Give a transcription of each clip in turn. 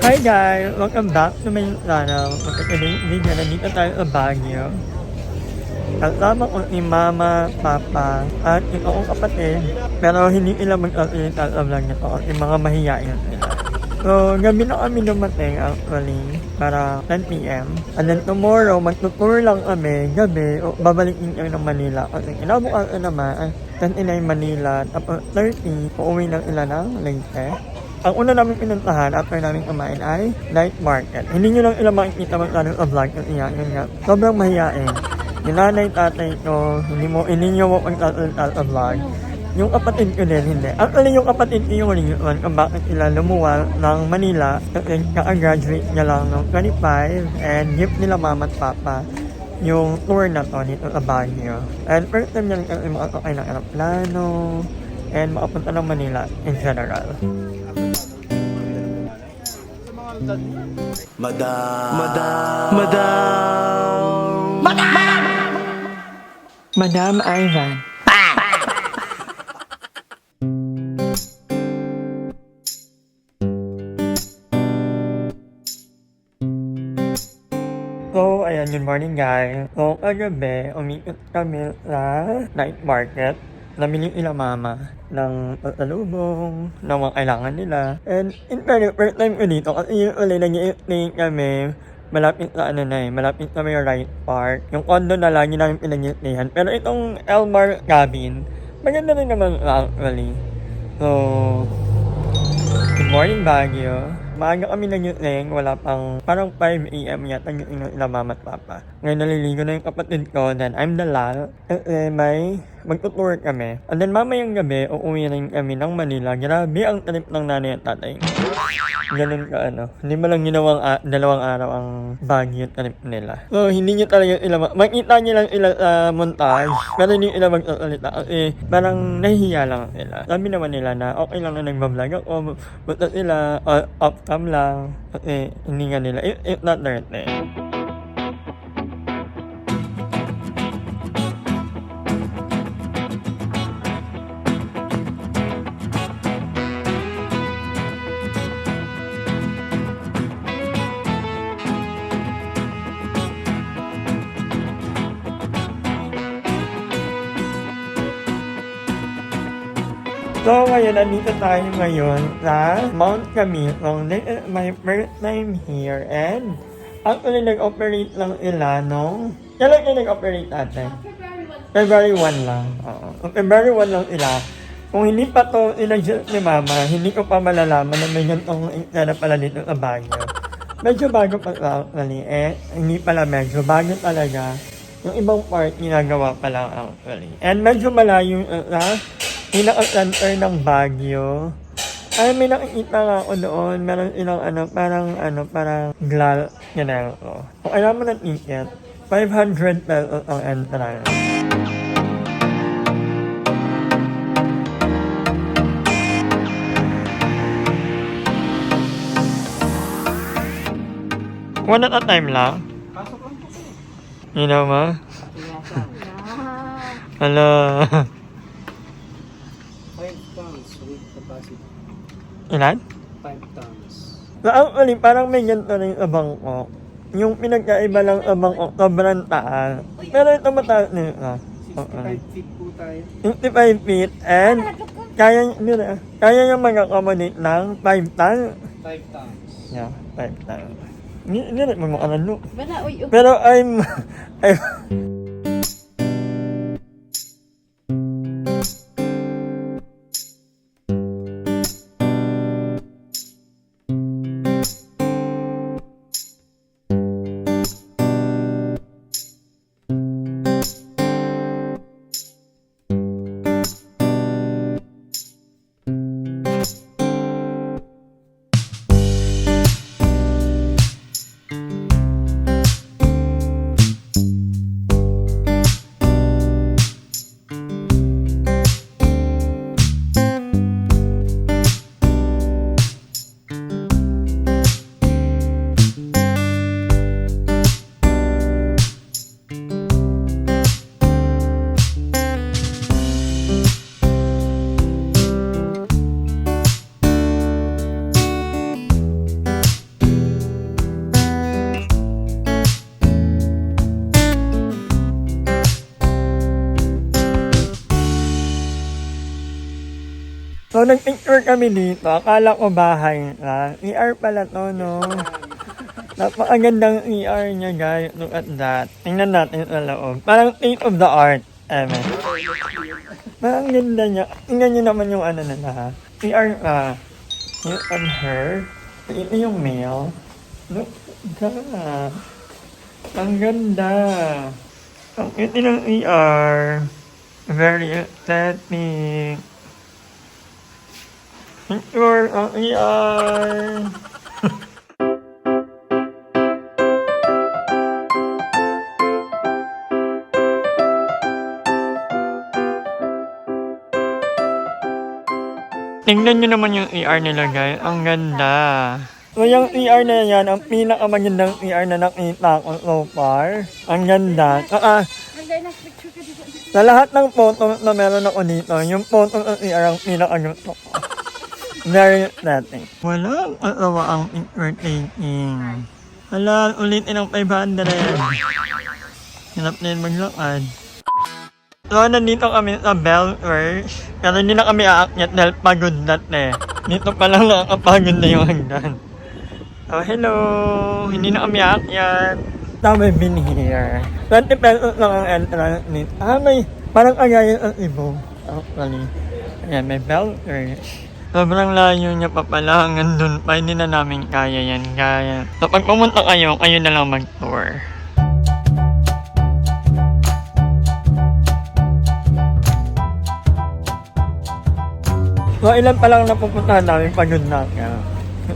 Hi guys! Welcome back to my channel. Magkakaling video na dito tayo sa Baguio. Kasama ko si Mama, Papa, at yung akong kapatid. Pero hindi sila mag-update sa vlog nito kasi mga mahihain sila. So, gabi na kami dumating actually para 10 p.m. And then tomorrow, magtutour lang kami gabi o babalikin kami ng Manila. Kasi inabukasan naman, 10 Manila, tapos 30, uuwi lang sila ng Leyte. Ang una namin pinuntahan after namin kumain ay night market. Hindi nyo lang ilang makikita magkano sa vlog kasi yun nga. Sobrang mahihain. Yung nanay, tatay ko, hindi nyo mo pagtatalita sa vlog. Yung kapatid ko din, hindi. Actually, yung kapatid ko yung reason kung bakit sila lumuwal ng Manila kasi kaka-graduate niya lang ng 25 and gift nila mama at papa yung tour na to dito sa Baguio. And first time niya kasi makakakay ng aeroplano and makapunta ng Manila in general. Madam Ivan. So, ayan, good morning guys. So, kagabi, umikot kami sa night market. Namili nila mama ng pasalubong, ng mga kailangan nila. And in fact, first time ko dito kasi usually nag-i-stay kami malapit sa malapit sa may right park. Yung condo na lagi namin pinag-i-stayan. Pero itong Elmar cabin, maganda rin naman actually. So, good morning Baguio. Maaga kami nag-iuling, wala pang parang 5 a.m. yata yung ila mama at papa. Ngayon naliligo na yung kapatid ko, then I'm the last. May magtutour kami. And then mamayang gabi, uuwi rin kami ng Manila. Grabe ang trip ng nanay at tatay. Ganun ka Hindi mo lang ginawang dalawang araw ang Baguio trip nila. So hindi nyo talaga makita nyo lang sila sa montage, pero hindi sila magsasalita kasi parang nahihiya lang sila. Sabi naman nila na okay lang na nagbablog ako, basta sila off cam lang kasi hindi nga nila, it's not their thing. So ngayon, nandito tayo ngayon sa Mount Camilo. This is my first time here and actually nag-operate lang sila nung... Kailan kayo nag-operate natin? February 1 lang. February 1 lang sila. Kung hindi pa to inadjust ni Mama, hindi ko pa malalaman na may gantong na pala dito sa Baguio. Medyo bago pa actually. Hindi pala medyo bago talaga. Yung ibang part ginagawa pa lang actually. And medyo malayo pinaka-center ng Baguio. Ay, may nakikita nga ako doon. Meron ilang parang glal. Ganyan ko. Kung alam mo ng ticket, 500 pesos ang entrance. One at a time lang? You know ma? Hello. 5 tons with capacity. Ilan? 5 tons. Actually, parang may ganito rin sa Bangkok. Yung pinagkaiba lang sa Bangkok, sobrang taas. Pero ito mataas nila. 65 feet po tayo. 55 feet and kaya yung mag-accommodate ng 5 tons. 5 tons. Yeah, 5 tons. Hindi rin mo makalalo. Wala, Pero I'm So, nag-picture kami dito. Akala ko bahay lang. ER pala to, no? Napakagandang ER niya, guys. Look at that. Tingnan natin sa loob. Parang state of the art. Eme. Parang ganda niya. Tingnan niyo naman yung ano na ha. ER you on her. Ito yung male. Look at that. Ang ganda. Ang ito ng ER. Very aesthetic. Picture ang ER. Tingnan nyo naman yung ER nila, guys. Ang ganda. So, yung ER na yan, ang pinakamagandang ER na nakita ko so far. Ang ganda. Sa lahat ng photo na meron ako dito, yung photo ng ER ang pinakagusto ko. Very aesthetic. Walang asawa ang picture taking. Hala, ulitin ang 500. Hinap na yun maglakad. So, nandito kami sa Belfast. Pero hindi na kami aakyat dahil pagod na Dito pa lang nakakapagod na yung hagdan. So, hello! Hindi na kami aakyat. Now we've been here. 20 pesos lang ang entrance dito. May parang kagaya ang ibo. Actually. Ayan, may Belfast. Sobrang layo niya pa pala. Hanggang dun pa. Hindi na namin kaya yan. Kaya. So, pag pumunta kayo, kayo na lang mag-tour. So, ilan pa lang napupuntahan namin pagod na kaya.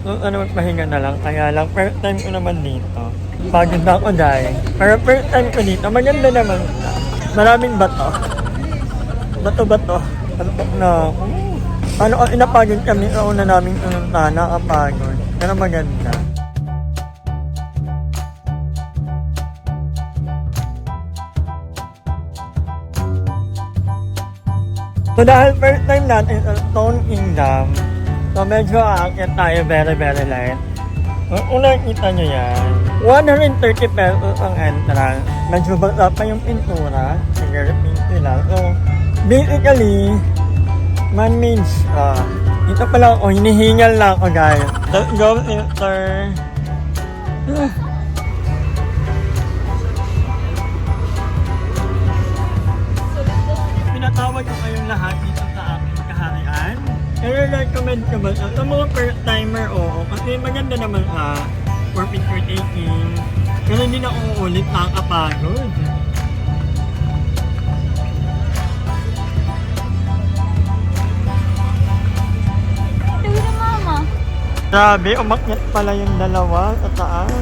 Ano, magpahinga na lang. Kaya lang, first time ko naman dito. Pagod na ako dahil. Pero first time ko dito, maganda naman. Maraming bato. Bato-bato. Antok na ako. Paano kung inapagod kami sa una namin pinuntahan, nakapagod. Pero maganda. So dahil first time natin sa Stone Kingdom, so medyo aakyat tayo very light. Kung nakikita nyo yan, 130 pesos ang entrance. Medyo bata pa yung pintura, sige, pinto lang. So basically, man-made siya. Dito pala ako, hinihingal lang ako guys. Let's go, sister. Pinatawag ko kayong lahat dito sa aking kaharian. Kaya recommend ko ba sa mga first timer, oo. Kasi maganda naman for picture taking. Pero hindi na uulit, nakakapagod. Tawi na mama. Grabe, umakyat pala yung dalawa sa taas.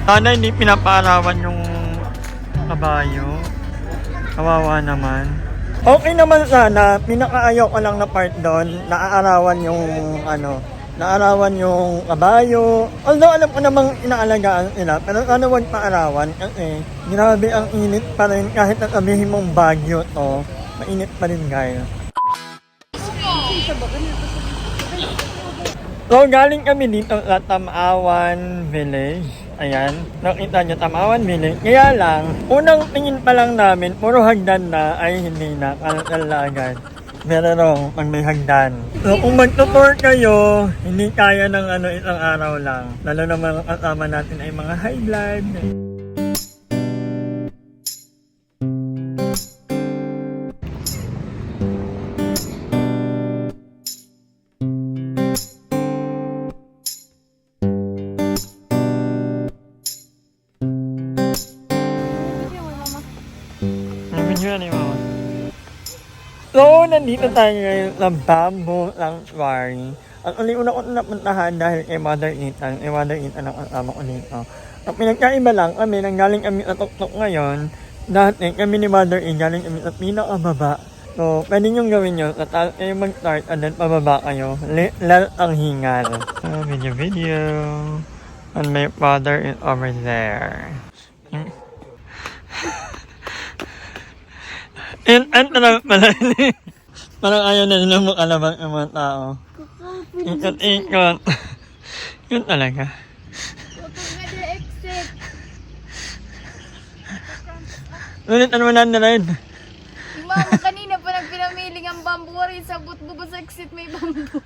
Sana hindi pinapaarawan yung kabayo. Kawawa naman. Okay naman sana, pinakaayaw ko lang na part doon, naaarawan yung naarawan yung kabayo. Although alam ko namang inaalagaan sila, pero sana huwag paarawan kasi grabe ang init pa rin kahit nasabihin mong bagyo to, mainit pa rin guys. So galing kami dito sa Tamawan Village. Ayan, nakita nyo Tamawan Village. Kaya lang, unang tingin pa lang namin, puro hagdan na, ay hindi na, kalalagan. Meron pag may hagdan. So kung magtutour kayo, hindi kaya ng isang araw lang. Lalo na mga kasama natin ay mga high blood. So, nandito tayo ngayon sa Bamboo Sanctuary. At una ko napuntahan dahil kay Mother Ethan. Kay Mother Ethan ang kasama ko dito. At pinagkaiba lang kami, nanggaling kami sa tuktok ngayon. Dati kami ni Mother Ethan, galing kami sa pinakababa. So, pwede nyo gawin nyo. Sa taas kayo mag-start and then pababa kayo. Lal ang hingal. Video. And my father is over there. And talaga pala parang ayaw na nila makalabang ang mga tao. Ikot. Yun talaga. Ulit ano man na rin. Mama, kanina pa nagpinang sa exit may bamboo.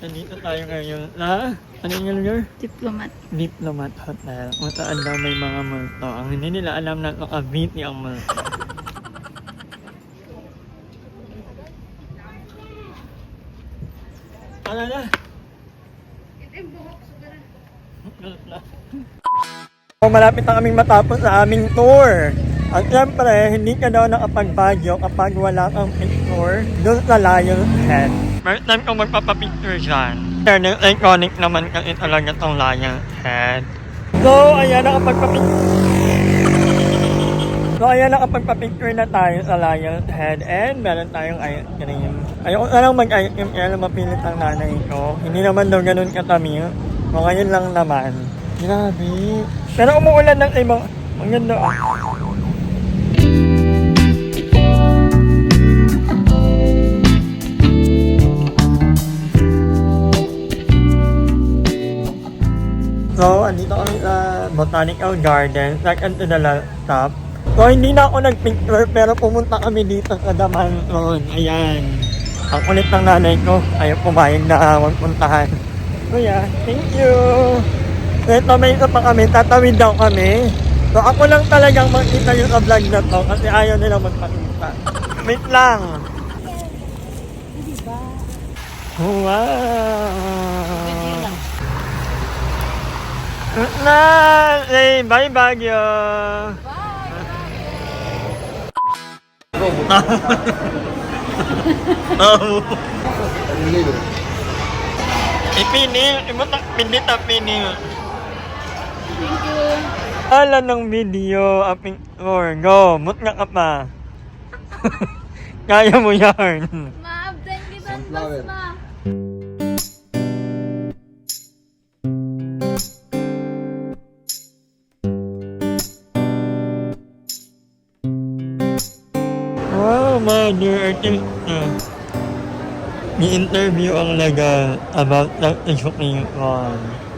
Nandito tayo ngayon na, ano yung lugar? Diplomat. Diplomat Hotel. Mataan daw may mga multo. Ang hindi nila alam na nakabiti ang multo. Ano na? Malapit na kaming matapos sa aming tour. At syempre, hindi ka daw nakapag-Baguio kapag wala kang picture doon sa Lion's Head. First time kong magpapapicture dyan. Internet iconic naman kasi talaga tong Lion's Head. So, ayan, nakapagpapicture na tayo sa Lion's Head and meron tayong ice cream. Ayoko na lang mag-ice cream kaya mapilit ang nanay ko. Hindi naman daw ganun katabi. O ngayon lang naman. Grabe. Pero umuulan ng ibang... Ang ganda. So, andito kami sa Botanical Garden, second to the top. So, hindi na ako nag-picture pero pumunta kami dito sa Daman Road. Ayan. Ang kulit ng nanay ko. Ayaw pumayag na magpuntahan. So, yeah. Thank you. So, ito may isa pa kami. Tatawid daw kami. So, ako lang talagang makita yung vlog na to kasi ayaw nila magpakita. Wait lang. Wow. Na, say bye Baguio. Oh. Ipining, imutak pindit pining. Thank you. Ala ng video, aping or go, mut nga ka pa. Kaya mo yarn. Maabdan kita mas ma. Wow, mother artista. Ni-interview ang laga about that shooting on.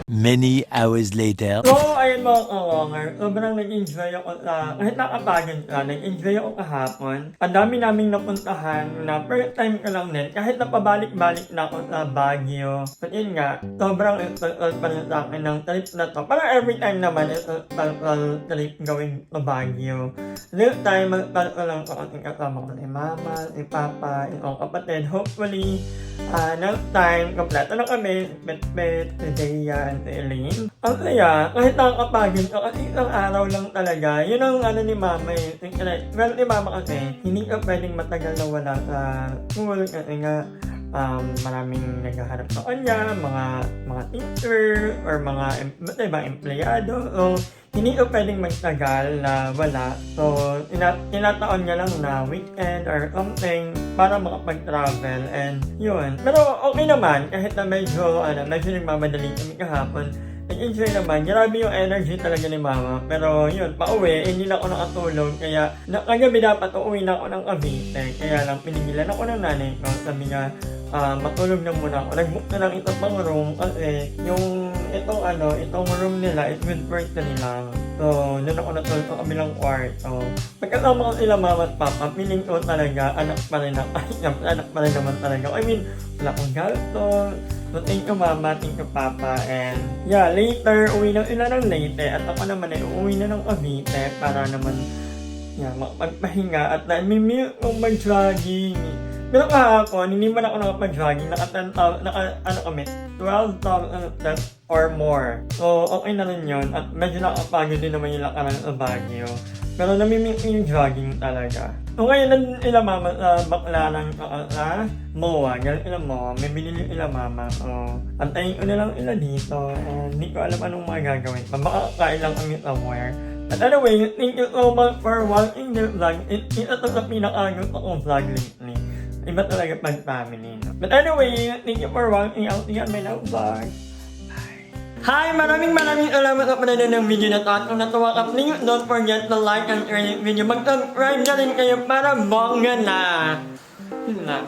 Many hours later. So, ayun mga ka-longer, sobrang nag-enjoy ako sa, kahit nakapagod ka, nag-enjoy ako kahapon. Ang dami naming napuntahan na first time ko lang din, kahit napabalik-balik na ako sa Baguio. But yun nga, sobrang special pa rin sa akin ng trip na to. Parang every time naman, special trip going to Baguio. This time, special lang ko ating kasama ko ni Mama, ni Papa, yung kapatid. Hopefully, next time, kompleto na kami, Bet-Bet, si Deya, and si Elaine. Ang saya, kahit nakakapagod ka, kasi isang araw lang talaga. Yun ang ano ni Mama eh. Well, ni Mama kasi, hindi ka pwedeng matagal na wala sa school kasi nga, maraming naghahanap sa kanya, mga teacher, or mga ibang empleyado. So, hindi ka pwedeng magtagal na wala. So, tinataon niya lang na weekend or something para makapag-travel and yun. Pero okay naman, kahit na medyo nagmamadali kami kahapon, nag-enjoy naman. Grabe yung energy talaga ni Mama. Pero yun, pauwi, hindi na ako nakatulog. Kaya, kagabi dapat uuwi na ako ng Cavite. Kaya lang, pinigilan ako ng nanay ko. Sabi niya, matulog na muna ako. Nag-book na lang ito pang room kasi yung itong room nila is good for 3 lang. So, doon ako natulog sa kabilang kwarto. Pagkasama ko sila Mama at Papa, feeling ko talaga anak pa rin naman talaga. I mean, wala akong gasto. So, thank you Mama, thank you Papa, and yeah, later, uwi na sila ng Leyte at ako naman ay uuwi na ng Cavite para naman makapagpahinga at namimil kong mag-jogging. Pero kahapon, hindi man ako nakapag-jogging, kami, 12,000 steps or more. So, okay na rin yun at medyo nakapagod din naman yung lakaran sa Baguio. Pero namimil yung jogging talaga. So ngayon nila Mama sa Baclaran sa MOA. Galing ila MOA. May binili ila Mama. So, antayin ko na lang ila dito. And hindi ko alam anong mga gagawin. Baka kain lang kami somewhere. But anyway, thank you so much for watching this vlog. Ito sa pinaka-gusto kong vlog lately. Iba talaga pag family. No? But anyway, thank you for watching. I'll see you on my next vlog. Hi! Maraming salamat sa panonood ng video na to. At kung natuwa ka, please don't forget to like and share this video. Mag-subscribe na rin kayo para bongga na. Yun na.